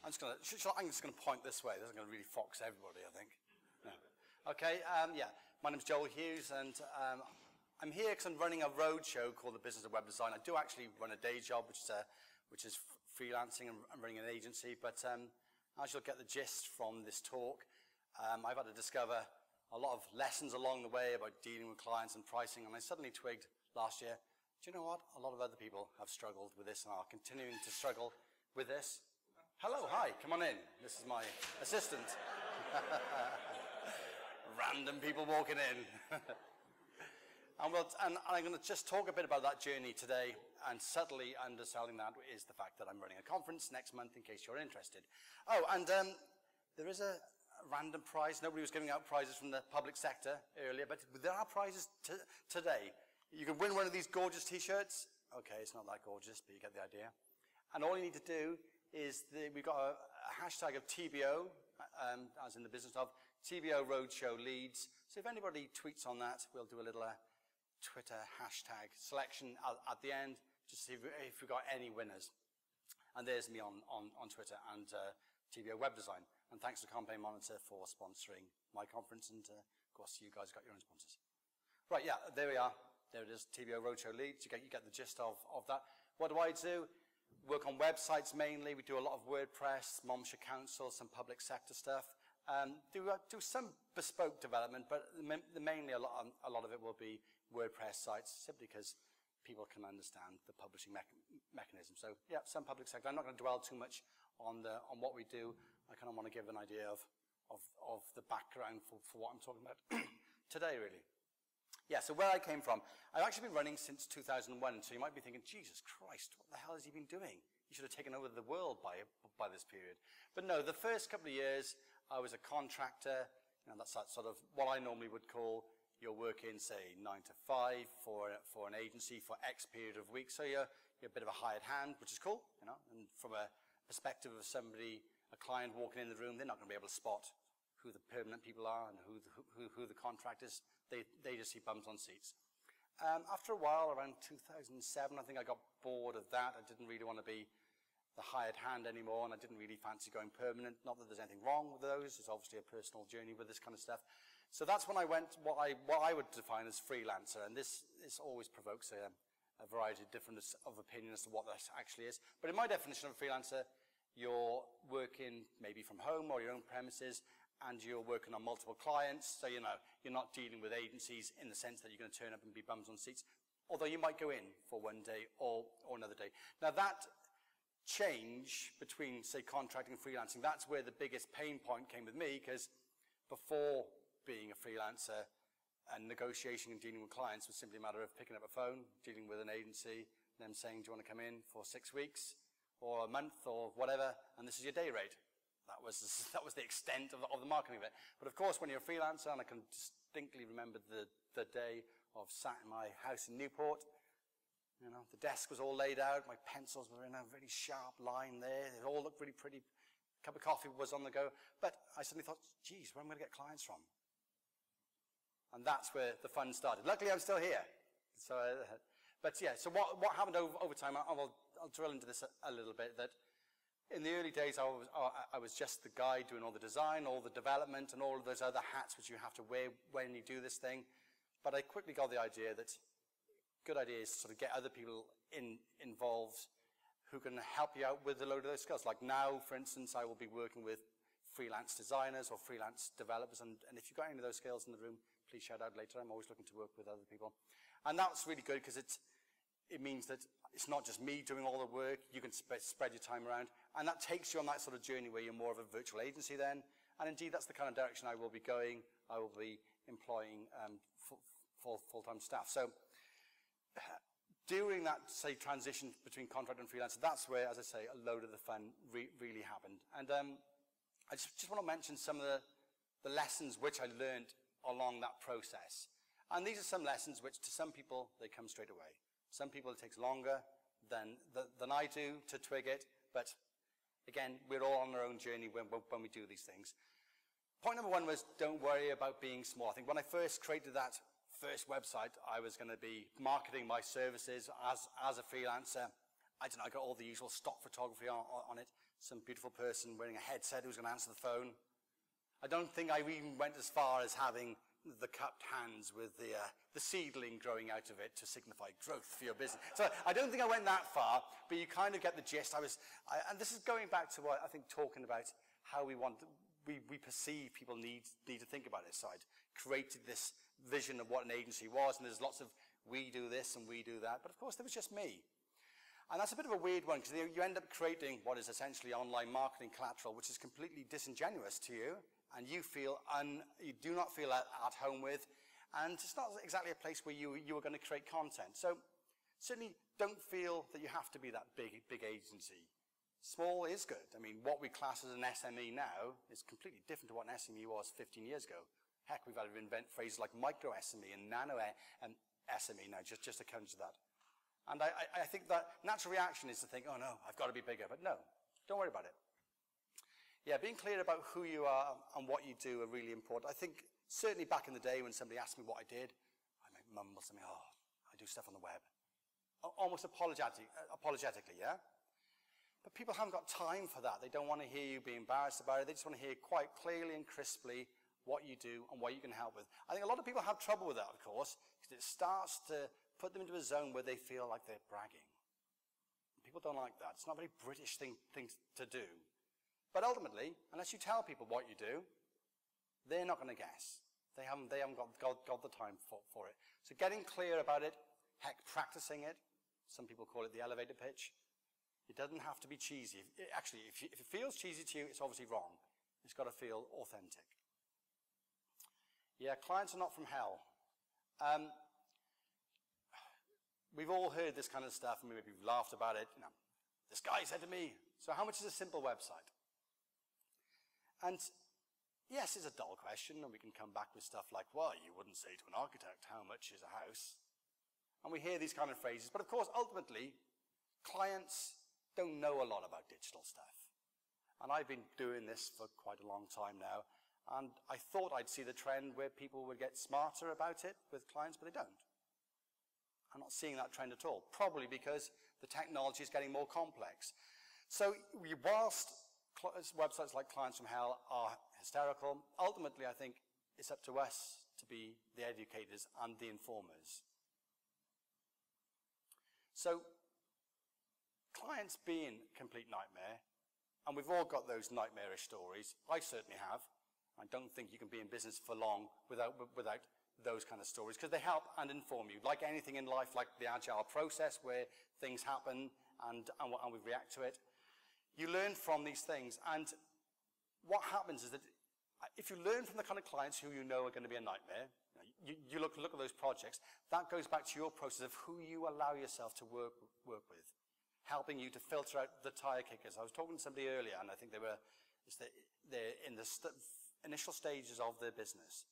I'm just going to point this way. This is going to really fox everybody, I think. No. Okay, yeah. My name's Joel Hughes, and I'm here because I'm running a roadshow called the Business of Web Design. I do actually run a day job, which is freelancing and running an agency. But as you'll get the gist from this talk, I've had to discover a lot of lessons along the way about dealing with clients and pricing, and I suddenly twigged last year, do you know what? A lot of other people have struggled with this and are continuing to struggle with this. Hello, hi, come on in. This is my assistant. Random people walking in. and I'm going to just talk a bit about that journey today, and subtly underselling that is the fact that I'm running a conference next month in case you're interested. Oh, and there is a random prize. Nobody was giving out prizes from the public sector earlier, but there are prizes today. You can win one of these gorgeous t-shirts. Okay, it's not that gorgeous, but you get the idea. And all you need to do is we've got a hashtag of TBO, as in the business of TBO Roadshow Leads. So if anybody tweets on that, we'll do a little Twitter hashtag selection at the end, just to see if we've got any winners. And there's me on Twitter and TBO Web Design. And thanks to Campaign Monitor for sponsoring my conference, and of course you guys got your own sponsors. Right, yeah, there we are. There it is, TBO Roadshow Leads. You get the gist of that. What do I do? Work on websites mainly. We do a lot of WordPress, Monmouthshire Council, some public sector stuff. Do some bespoke development, but mainly a lot of it will be WordPress sites, simply because people can understand the publishing mechanism. So yeah, some public sector. I'm not going to dwell too much on what we do. I kind of want to give an idea of the background for what I'm talking about today, really. Yeah, so where I came from, I've actually been running since 2001, so you might be thinking, Jesus Christ, what the hell has he been doing? He should have taken over the world by this period. But no, the first couple of years, I was a contractor. You know, that's that sort of what I normally would call you're working, say, 9 to 5 for an agency for X period of weeks. So you're a bit of a hired hand, which is cool, you know. And from a perspective of somebody, a client walking in the room, they're not going to be able to spot who the permanent people are and who the contractors. They just see bums on seats. After a while, around 2007, I think I got bored of that. I didn't really want to be the hired hand anymore, and I didn't really fancy going permanent. Not that there's anything wrong with those. It's obviously a personal journey with this kind of stuff. So that's when I went what I would define as freelancer, and this always provokes a variety of different opinions as to what that actually is. But in my definition of a freelancer, you're working maybe from home or your own premises, and you're working on multiple clients, so you know, you're not dealing with agencies in the sense that you're going to turn up and be bums on seats, although you might go in for one day or another day. Now that change between, say, contracting and freelancing, that's where the biggest pain point came with me, because before being a freelancer, and negotiation and dealing with clients was simply a matter of picking up a phone, dealing with an agency, them saying, do you want to come in for 6 weeks, or a month, or whatever, and this is your day rate. That was the extent of the marketing of it. But of course, when you're a freelancer, and I can distinctly remember the day of sat in my house in Newport, you know, the desk was all laid out, my pencils were in a really sharp line there, it all looked really pretty, a cup of coffee was on the go, but I suddenly thought, geez, where am I going to get clients from? And that's where the fun started. Luckily, I'm still here. So, but yeah, so what happened over time, I'll drill into this a little bit, that in the early days, I was just the guy doing all the design, all the development, and all of those other hats which you have to wear when you do this thing. But I quickly got the idea that good idea is to sort of get other people involved who can help you out with a load of those skills. Like now, for instance, I will be working with freelance designers or freelance developers, and if you've got any of those skills in the room, please shout out later. I'm always looking to work with other people. And that's really good because it means that it's not just me doing all the work, you can spread your time around, and that takes you on that sort of journey where you're more of a virtual agency then, and indeed that's the kind of direction I will be going. I will be employing full-time staff. So during that, say, transition between contract and freelancer, that's where, as I say, a load of the fun really happened. And I just want to mention some of the lessons which I learned along that process. And these are some lessons which to some people, they come straight away. Some people, it takes longer than I do to twig it, but again, we're all on our own journey when we do these things. Point number one was don't worry about being small. I think when I first created that first website, I was going to be marketing my services as a freelancer. I don't know, I got all the usual stock photography on it. some beautiful person wearing a headset who's going to answer the phone. I don't think I even went as far as having the cupped hands with the seedling growing out of it to signify growth for your business. So I don't think I went that far, but you kind of get the gist. And this is going back to what I think, talking about how we perceive people need to think about this side. Created this vision of what an agency was, and there's lots of we do this and we do that, but of course there was just me. And that's a bit of a weird one, because you end up creating what is essentially online marketing collateral, which is completely disingenuous to you, and you do not feel at home with, and it's not exactly a place where you are going to create content. So certainly don't feel that you have to be that big agency. Small is good. I mean, what we class as an SME now is completely different to what an SME was 15 years ago. Heck, we've had to invent phrases like micro SME and nano SME now, just to counter that. And I think that natural reaction is to think, oh no, I've got to be bigger. But no, don't worry about it. Yeah, being clear about who you are and what you do are really important. I think certainly back in the day when somebody asked me what I did, I might mumble something, oh, I do stuff on the web. Almost apologetically, yeah? But people haven't got time for that. They don't want to hear you be embarrassed about it. They just want to hear quite clearly and crisply what you do and what you can help with. I think a lot of people have trouble with that, of course, because it starts to put them into a zone where they feel like they're bragging. People don't like that. It's not a very British thing to do. But ultimately, unless you tell people what you do, they're not going to guess. They haven't got the time for it. So getting clear about it, heck, practicing it. Some people call it the elevator pitch. It doesn't have to be cheesy. Actually, if it feels cheesy to you, it's obviously wrong. It's got to feel authentic. Yeah, clients are not from hell. We've all heard this kind of stuff, and maybe we've laughed about it. You know, this guy said to me, so how much is a simple website? And yes, it's a dull question, and we can come back with stuff like, well, you wouldn't say to an architect, how much is a house? And we hear these kind of phrases. But of course, ultimately, clients don't know a lot about digital stuff. And I've been doing this for quite a long time now, and I thought I'd see the trend where people would get smarter about it with clients, but they don't. I'm not seeing that trend at all, probably because the technology is getting more complex. So whilst websites like Clients from Hell are hysterical, ultimately I think it's up to us to be the educators and the informers. So clients being a complete nightmare, and we've all got those nightmarish stories. I certainly have. I don't think you can be in business for long without those kind of stories, because they help and inform you. Like anything in life, like the agile process where things happen and we react to it. You learn from these things, and what happens is that if you learn from the kind of clients who you know are going to be a nightmare, you look at those projects, that goes back to your process of who you allow yourself to work with, helping you to filter out the tire kickers. I was talking to somebody earlier, and I think they're in the initial stages of their business.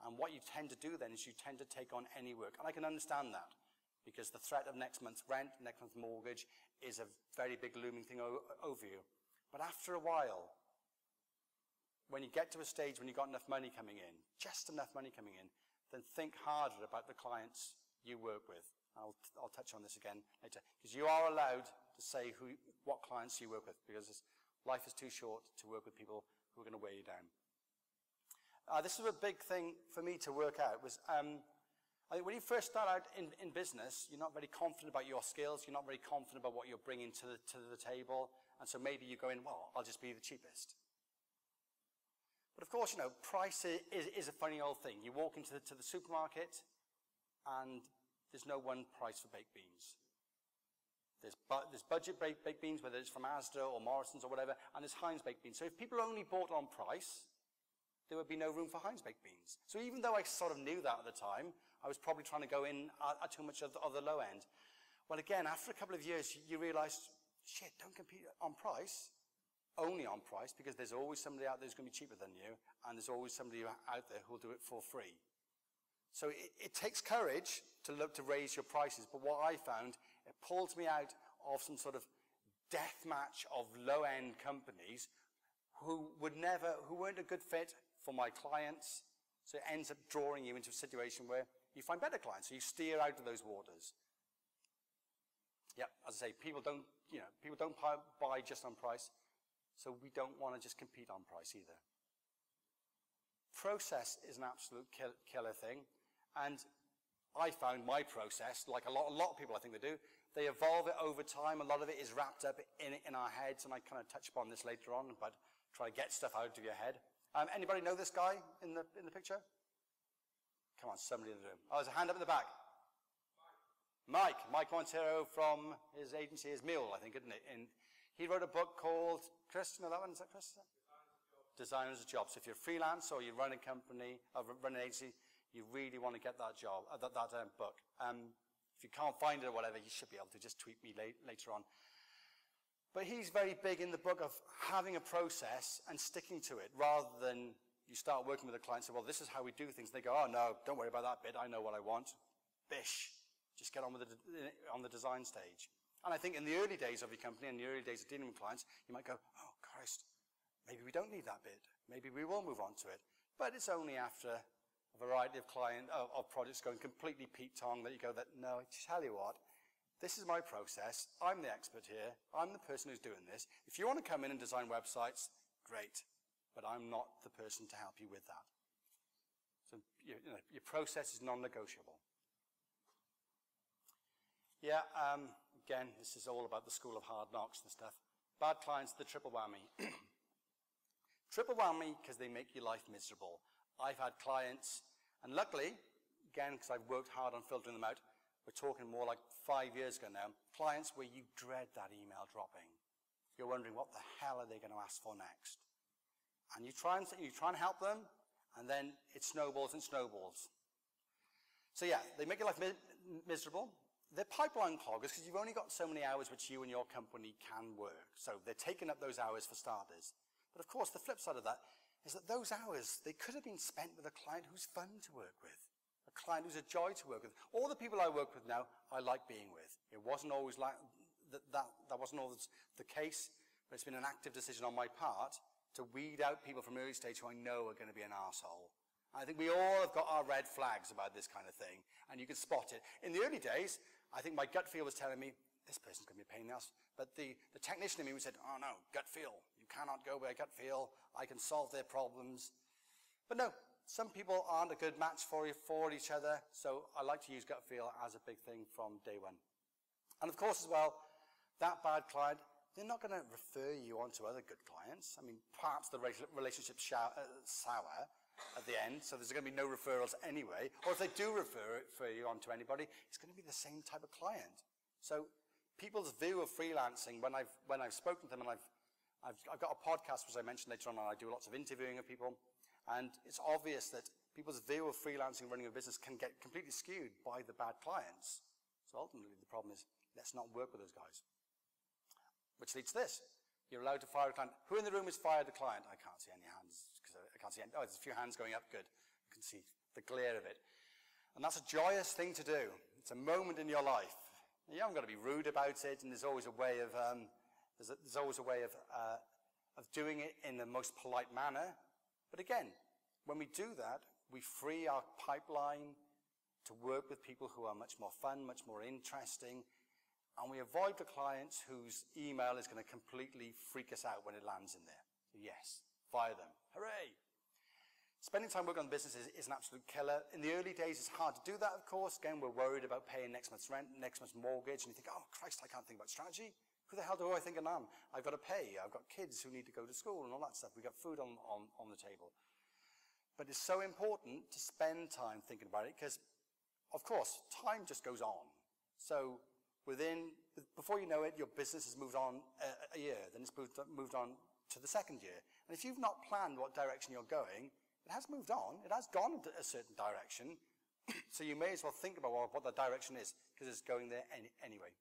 And what you tend to do then is you tend to take on any work. And I can understand that, because the threat of next month's rent, next month's mortgage is a very big looming thing over you. But after a while, when you get to a stage when you've got enough money coming in, just enough money coming in, then think harder about the clients you work with. I'll touch on this again later, because you are allowed to say what clients you work with, because life is too short to work with people who are going to weigh you down. This is a big thing for me to work out. I think when you first start out in business, you're not very confident about your skills. You're not very confident about what you're bringing to the table. And so maybe you go in, well, I'll just be the cheapest. But of course, price is a funny old thing. You walk into the supermarket, and there's no one price for baked beans. There's budget baked beans, whether it's from Asda or Morrison's or whatever, and there's Heinz baked beans. So if people only bought on price, there would be no room for Heinz baked beans. So even though I sort of knew that at the time, I was probably trying to go in at too much of the low end. Well, again, after a couple of years, you realize, shit, don't compete on price, only on price, because there's always somebody out there who's going to be cheaper than you, and there's always somebody out there who'll do it for free. So it takes courage to look to raise your prices, but what I found, it pulls me out of some sort of death match of low-end companies who weren't a good fit for my clients. So it ends up drawing you into a situation where you find better clients, so you steer out of those waters. Yeah, as I say, people don't buy just on price. So we don't want to just compete on price either. Process is an absolute killer thing. And I found my process, like a lot of people I think they do, they evolve it over time. A lot of it is wrapped up in our heads, and I kind of touch upon this later on, but try to get stuff out of your head. Anybody know this guy in the picture? Come on, somebody in the room. Oh, there's a hand up in the back. Mike Montero from his agency is Mule, I think, isn't it? And he wrote a book called, Chris, you know that one? Is that Chris? Designers of Jobs. So if you're freelance or you run a company, or run an agency, you really want to get that job, that book. If you can't find it or whatever, you should be able to just tweet me later on. But he's very big in the book of having a process and sticking to it, rather than you start working with a client and say, well, this is how we do things. And they go, oh, no, don't worry about that bit. I know what I want. Bish. Just get on with on the design stage. And I think in the early days of your company, in the early days of dealing with clients, you might go, oh, Christ, maybe we don't need that bit. Maybe we will move on to it. But it's only after a variety of projects going completely Pete-tong that you go, no, I tell you what, this is my process. I'm the expert here. I'm the person who's doing this. If you want to come in and design websites, great. But I'm not the person to help you with that. So your process is non-negotiable. Yeah, again, this is all about the school of hard knocks and stuff. Bad clients, the triple whammy. Triple whammy because they make your life miserable. I've had clients, and luckily, again, because I've worked hard on filtering them out, we're talking more like 5 years ago now, clients where you dread that email dropping. You're wondering, what the hell are they going to ask for next? And you try and help them, and then it snowballs and snowballs. So yeah, they make your life miserable. They're pipeline cloggers because you've only got so many hours which you and your company can work. So they're taking up those hours for starters. But of course, the flip side of that is that those hours, they could have been spent with a client who's fun to work with, a client who's a joy to work with. All the people I work with now, I like being with. It wasn't always like that wasn't always the case, but it's been an active decision on my part to weed out people from early stage who I know are going to be an arsehole. I think we all have got our red flags about this kind of thing, and you can spot it. In the early days, I think my gut feel was telling me, this person's going to be a pain in the ass. But the technician in me said, oh no, gut feel. You cannot go by gut feel. I can solve their problems. But no, some people aren't a good match for each other, so I like to use gut feel as a big thing from day one. And of course as well, that bad client, they're not going to refer you on to other good clients. I mean, perhaps the relationship's sour at the end, so there's going to be no referrals anyway. Or if they do refer you on to anybody, it's going to be the same type of client. So people's view of freelancing, when I've spoken to them, and I've got a podcast, as I mentioned later on, and I do lots of interviewing of people, and it's obvious that people's view of freelancing, running a business, can get completely skewed by the bad clients. So ultimately, the problem is, let's not work with those guys. Which leads to this. You're allowed to fire a client. Who in the room has fired a client? I can't see any hands, because I can't see any. Oh, there's a few hands going up. Good. You can see the glare of it. And that's a joyous thing to do. It's a moment in your life. You haven't got to be rude about it, and there's always a way of doing it in the most polite manner. But again, when we do that, we free our pipeline to work with people who are much more fun, much more interesting, and we avoid the clients whose email is going to completely freak us out when it lands in there. So yes, fire them. Hooray! Spending time working on the business is an absolute killer. In the early days, it's hard to do that, of course. Again, we're worried about paying next month's rent, next month's mortgage, and you think, oh, Christ, I can't think about strategy. Who the hell do I think I am? I've got to pay. I've got kids who need to go to school and all that stuff. We've got food on the table. But it's so important to spend time thinking about it because, of course, time just goes on. So before you know it, your business has moved on a year. Then it's moved on to the second year. And if you've not planned what direction you're going, it has moved on. It has gone into a certain direction. So you may as well think about what that direction is because it's going there anyway.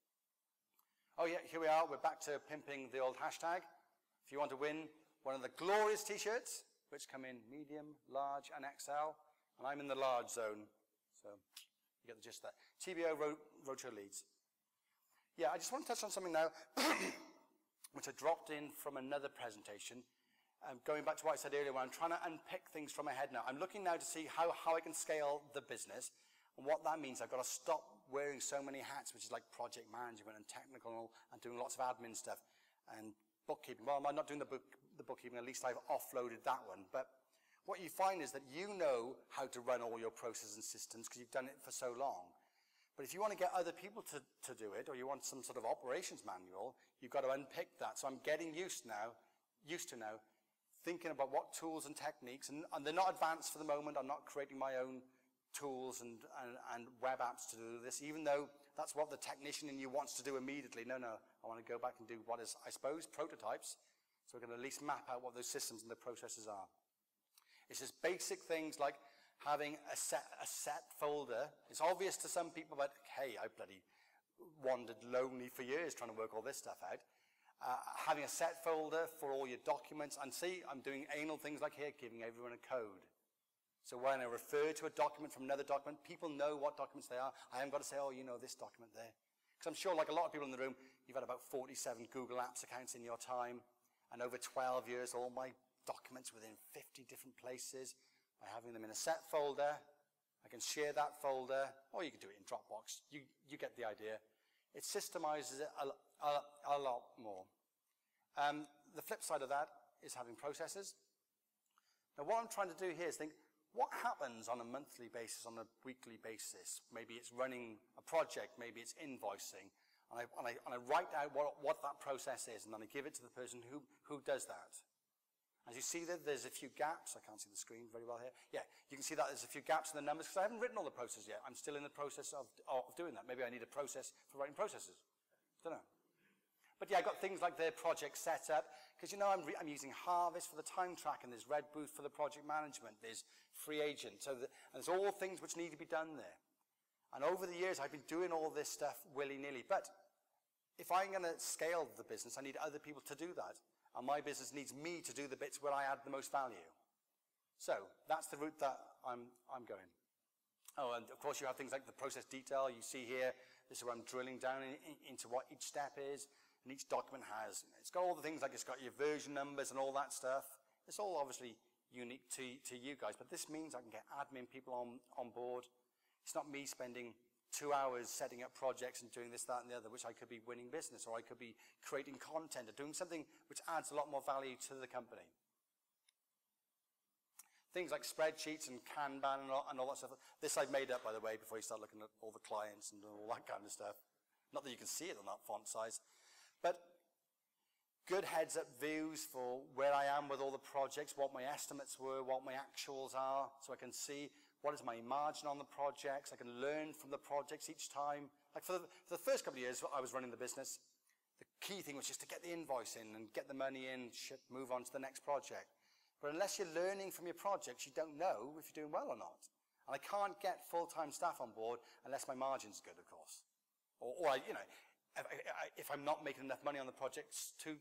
Oh yeah, here we are. We're back to pimping the old hashtag. If you want to win one of the glorious t-shirts, which come in medium, large, and XL, and I'm in the large zone. So you get the gist of that. TBO Roadshow Leads. Yeah, I just want to touch on something now, which I dropped in from another presentation. Going back to what I said earlier, when I'm trying to unpick things from my head now, I'm looking now to see how I can scale the business. And what that means, I've got to stop wearing so many hats, which is like project management and technical and doing lots of admin stuff. And bookkeeping. Well, I'm not doing the bookkeeping, at least I've offloaded that one. But what you find is that you know how to run all your processes and systems because you've done it for so long. But if you want to get other people to do it, or you want some sort of operations manual, you've got to unpick that. So I'm getting used to now, thinking about what tools and techniques, and they're not advanced for the moment. I'm not creating my own tools and web apps to do this, even though that's what the technician in you wants to do immediately. No, I want to go back and do what is, I suppose, prototypes, so we can at least map out what those systems and the processes are. It's just basic things like having a set folder. It's obvious to some people, but hey, I bloody wandered lonely for years trying to work all this stuff out. Having a set folder for all your documents, and see, I'm doing anal things like here, giving everyone a code. So when I refer to a document from another document, people know what documents they are. I haven't got to say, oh, you know this document there. Because I'm sure, like a lot of people in the room, you've had about 47 Google Apps accounts in your time, and over 12 years, all my documents within 50 different places. By having them in a set folder, I can share that folder, or you can do it in Dropbox. You get the idea. It systemizes it a lot more. The flip side of that is having processes. Now, what I'm trying to do here is think, what happens on a monthly basis, on a weekly basis? Maybe it's running a project, maybe it's invoicing, and I write out what that process is, and then I give it to the person who does that. As you see that there's a few gaps. I can't see the screen very well here. Yeah, you can see that there's a few gaps in the numbers because I haven't written all the processes yet. I'm still in the process of doing that. Maybe I need a process for writing processes. Don't know. But yeah, I've got things like the project setup, because you know I'm using Harvest for the time track, and there's Red Booth for the project management, there's Free Agent, and there's all things which need to be done there. And over the years, I've been doing all this stuff willy-nilly. But if I'm going to scale the business, I need other people to do that. And my business needs me to do the bits where I add the most value. So that's the route that I'm going. Oh, and of course you have things like the process detail. You see here, this is where I'm drilling down into what each step is, and each document has. It's got all the things like it's got your version numbers and all that stuff. It's all obviously unique to you guys, but this means I can get admin people on board. It's not me spending 2 hours setting up projects and doing this, that, and the other, which I could be winning business, or I could be creating content or doing something which adds a lot more value to the company. Things like spreadsheets and Kanban and all that stuff. This I've made up, by the way, before you start looking at all the clients and all that kind of stuff. Not that you can see it on that font size. But good heads-up views for where I am with all the projects, what my estimates were, what my actuals are, so I can see what is my margin on the projects. I can learn from the projects each time. Like for the first couple of years I was running the business, the key thing was just to get the invoice in and get the money in, move on to the next project. But unless you're learning from your projects, you don't know if you're doing well or not. And I can't get full-time staff on board unless my margin's good, of course. Or you know, if I'm not making enough money on the projects to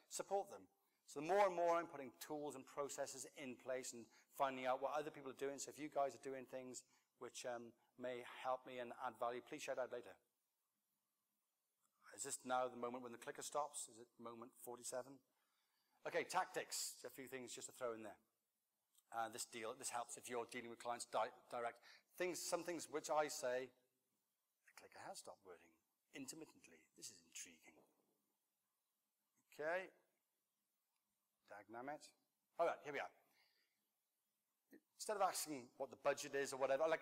support them. So the more and more I'm putting tools and processes in place and finding out what other people are doing. So if you guys are doing things which may help me and add value, please shout out later. Is this now the moment when the clicker stops? Is it moment 47? Okay, tactics. A few things just to throw in there. This helps if you're dealing with clients direct. Some things which I say, the clicker has stopped working intermittently. This is intriguing. Okay. Dagnammit. All right, here we are. Instead of asking what the budget is or whatever, like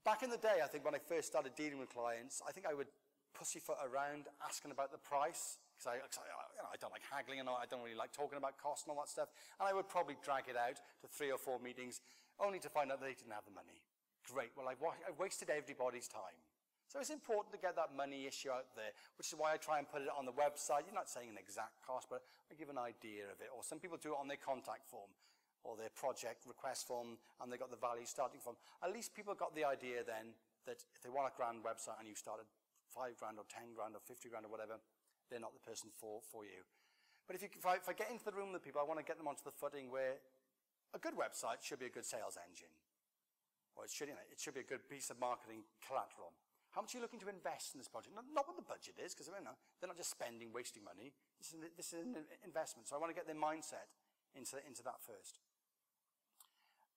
back in the day, I think when I first started dealing with clients, I think I would pussyfoot around asking about the price, because I don't like haggling and I don't really like talking about cost and all that stuff, and I would probably drag it out to 3 or 4 meetings, only to find out they didn't have the money. Great, well I've wasted everybody's time. So it's important to get that money issue out there, which is why I try and put it on the website. You're not saying an exact cost, but I give an idea of it. Or some people do it on their contact form or their project request form, and they got the value starting from. At least people got the idea then that if they want a grand website and you started 5 grand or 10 grand or 50 grand or whatever, they're not the person for you. But if I get into the room with people, I want to get them onto the footing where a good website should be a good sales engine. Or it should be a good piece of marketing collateral. How much are you looking to invest in this project? Not what the budget is, because they're not just spending, wasting money. This is an investment. So I want to get their mindset into that first.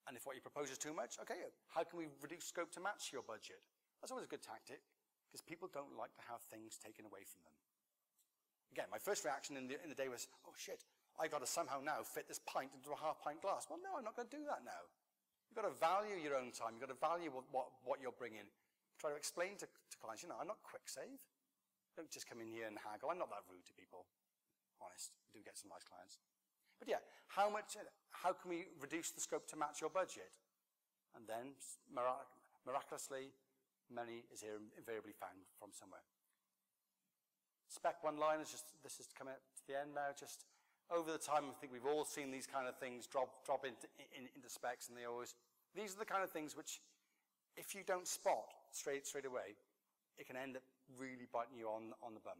And if what you propose is too much, okay, how can we reduce scope to match your budget? That's always a good tactic, because people don't like to have things taken away from them. Again, my first reaction in the day was, oh shit, I got to somehow now fit this pint into a half-pint glass. Well, no, I'm not going to do that now. You've got to value your own time. You've got to value what you're bringing. Try to explain to clients, I'm not quick save. Don't just come in here and haggle. I'm not that rude to people. Honest, we do get some nice clients. But yeah, how can we reduce the scope to match your budget? And then, miraculously, money is here invariably found from somewhere. Spec one-liners, this is coming up to the end now. Just over the time, I think we've all seen these kind of things drop into specs, and these are the kind of things which, if you don't spot straight away, it can end up really biting you on the bum.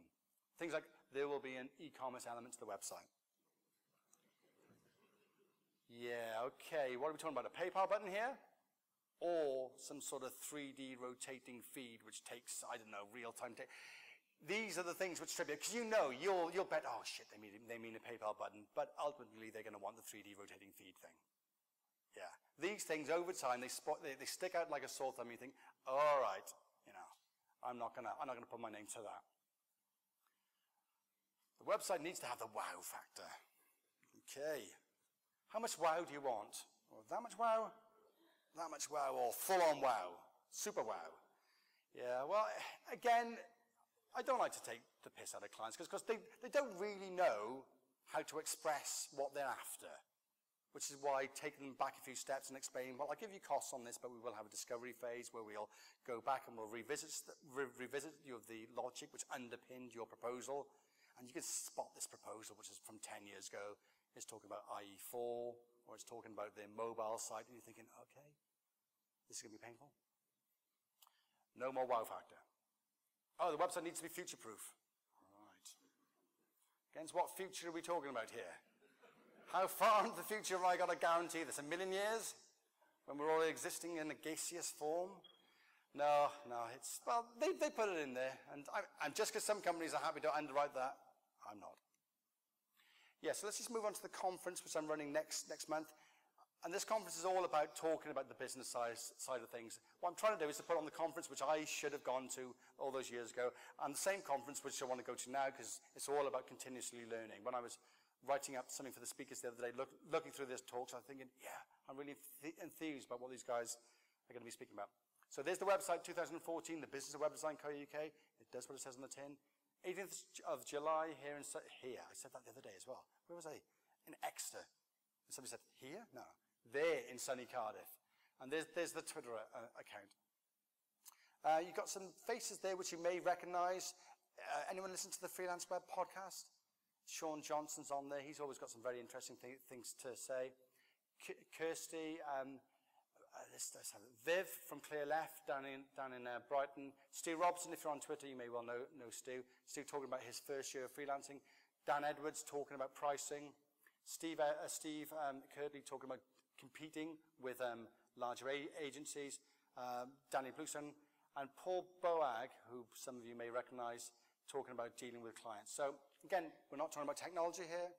Things like, there will be an e-commerce element to the website. Yeah, okay, what are we talking about? A PayPal button here? Or some sort of 3D rotating feed which takes, I don't know, real-time data. These are the things which trip you, because you'll bet, oh shit, they mean a PayPal button, but ultimately they're going to want the 3D rotating feed thing. Yeah, these things over time, they stick out like a sore thumb. You think, all right, I'm not gonna put my name to that. The website needs to have the wow factor. Okay, how much wow do you want? Well, that much wow, or full-on wow, super wow. Yeah, well, again, I don't like to take the piss out of clients because they don't really know how to express what they're after, which is why taking them back a few steps and explaining, well, I'll give you costs on this, but we will have a discovery phase where we'll go back and we'll revisit you of the logic which underpinned your proposal. And you can spot this proposal, which is from 10 years ago. It's talking about IE4, or it's talking about their mobile site, and you're thinking, okay, this is going to be painful. No more wow factor. Oh, the website needs to be future-proof. All right. Against what future are we talking about here? How far into the future have I got to guarantee this? 1 million years? When we're all existing in a gaseous form? No, well, they put it in there. And just because some companies are happy to underwrite that, I'm not. Yeah, so let's just move on to the conference, which I'm running next month. And this conference is all about talking about the business side of things. What I'm trying to do is to put on the conference, which I should have gone to all those years ago, and the same conference which I want to go to now, because it's all about continuously learning. When I was writing up something for the speakers the other day, looking through these talks, I'm thinking, yeah, I'm really enthused about what these guys are going to be speaking about. So there's the website, 2014, the Business of Web Design Co. UK. It does what it says on the tin. 18th of July here. I said that the other day as well. Where was I? In Exeter. And somebody said, here? No. There in sunny Cardiff. And there's the Twitter account. You've got some faces there which you may recognize. Anyone listen to the Freelance Web podcast? Sean Johnson's on there. He's always got some very interesting things to say. Kirsty, let's have it. Viv from Clear Left down in Brighton. Stu Robson, if you're on Twitter, you may well know Stu. Stu talking about his first year of freelancing. Dan Edwards talking about pricing. Steve Kirby talking about competing with larger agencies. Danny Bluson. And Paul Boag, who some of you may recognize, talking about dealing with clients. So again, we're not talking about technology here.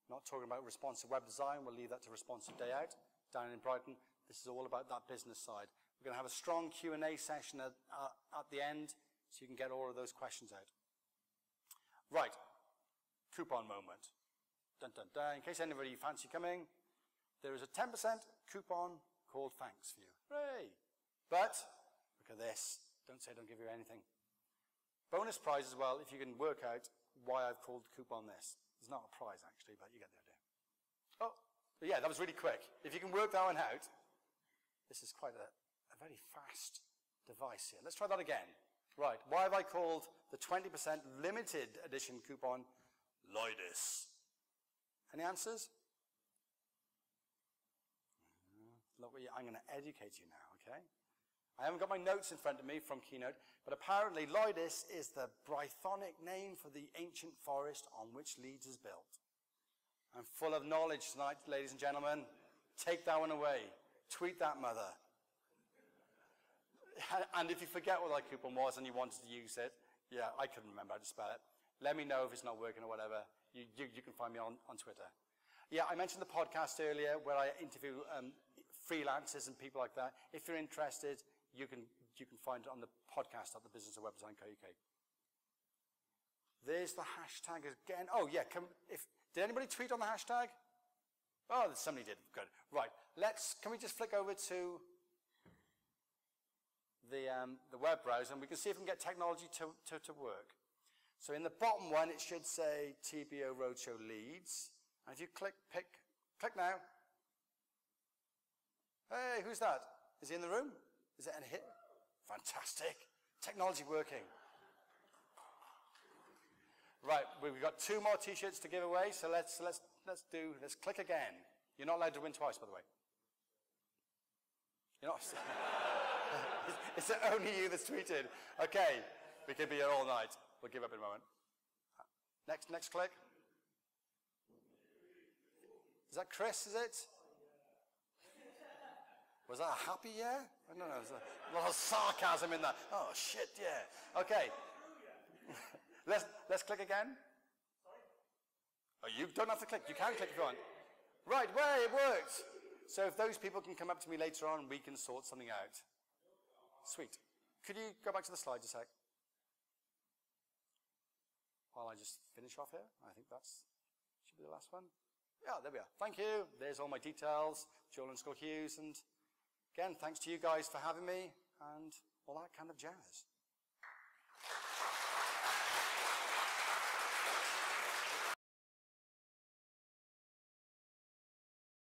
We're not talking about responsive web design. We'll leave that to Responsive Day Out down in Brighton. This is all about that business side. We're going to have a strong Q&A session at the end, so you can get all of those questions out. Right, coupon moment. Dun, dun, dun. In case anybody fancy coming, there is a 10% coupon called Thanks for you. Hooray! But, look at this. Don't say I don't give you anything. Bonus prize as well, if you can work out why I've called the coupon this. It's not a prize, actually, but you get the idea. Oh, yeah, that was really quick. If you can work that one out, this is quite a very fast device here. Let's try that again. Right, why have I called the 20% limited edition coupon Lloydis? Any answers? Look, I'm going to educate you now, okay? I haven't got my notes in front of me from Keynote, but apparently Lloydis is the Brythonic name for the ancient forest on which Leeds is built. I'm full of knowledge tonight, ladies and gentlemen. Take that one away. Tweet that mother. And if you forget what that coupon was and you wanted to use it, yeah, I couldn't remember how to spell it. Let me know if it's not working or whatever. You can find me on Twitter. Yeah, I mentioned the podcast earlier where I interview freelancers and people like that. If you're interested, you can find it on the podcast at the Business of Web Design Co. UK. There's the hashtag again. Oh, yeah. Did anybody tweet on the hashtag? Oh, somebody did. Good. Right. Can we just flick over to the web browser, and we can see if we can get technology to work. So in the bottom one, it should say TBO Roadshow Leads. And if you click now. Hey, who's that? Is he in the room? Is it any hit? Fantastic. Technology working. Right, we've got 2 more t-shirts to give away, so let's click again. You're not allowed to win twice, by the way. You're not. It's only you that's tweeted. Okay, we could be here all night. We'll give up in a moment. Next click. Is that Chris, is it? Was that a happy yeah? I don't know, there's a lot of sarcasm in that. Oh, shit, yeah. Okay. Let's click again. Oh, you don't have to click. You can click if you want. Right, it worked. So if those people can come up to me later on, we can sort something out. Sweet. Could you go back to the slides a sec? While I just finish off here. I think should be the last one. Yeah, there we are. Thank you. There's all my details. Joel _ Hughes. And again, thanks to you guys for having me and all that kind of jazz.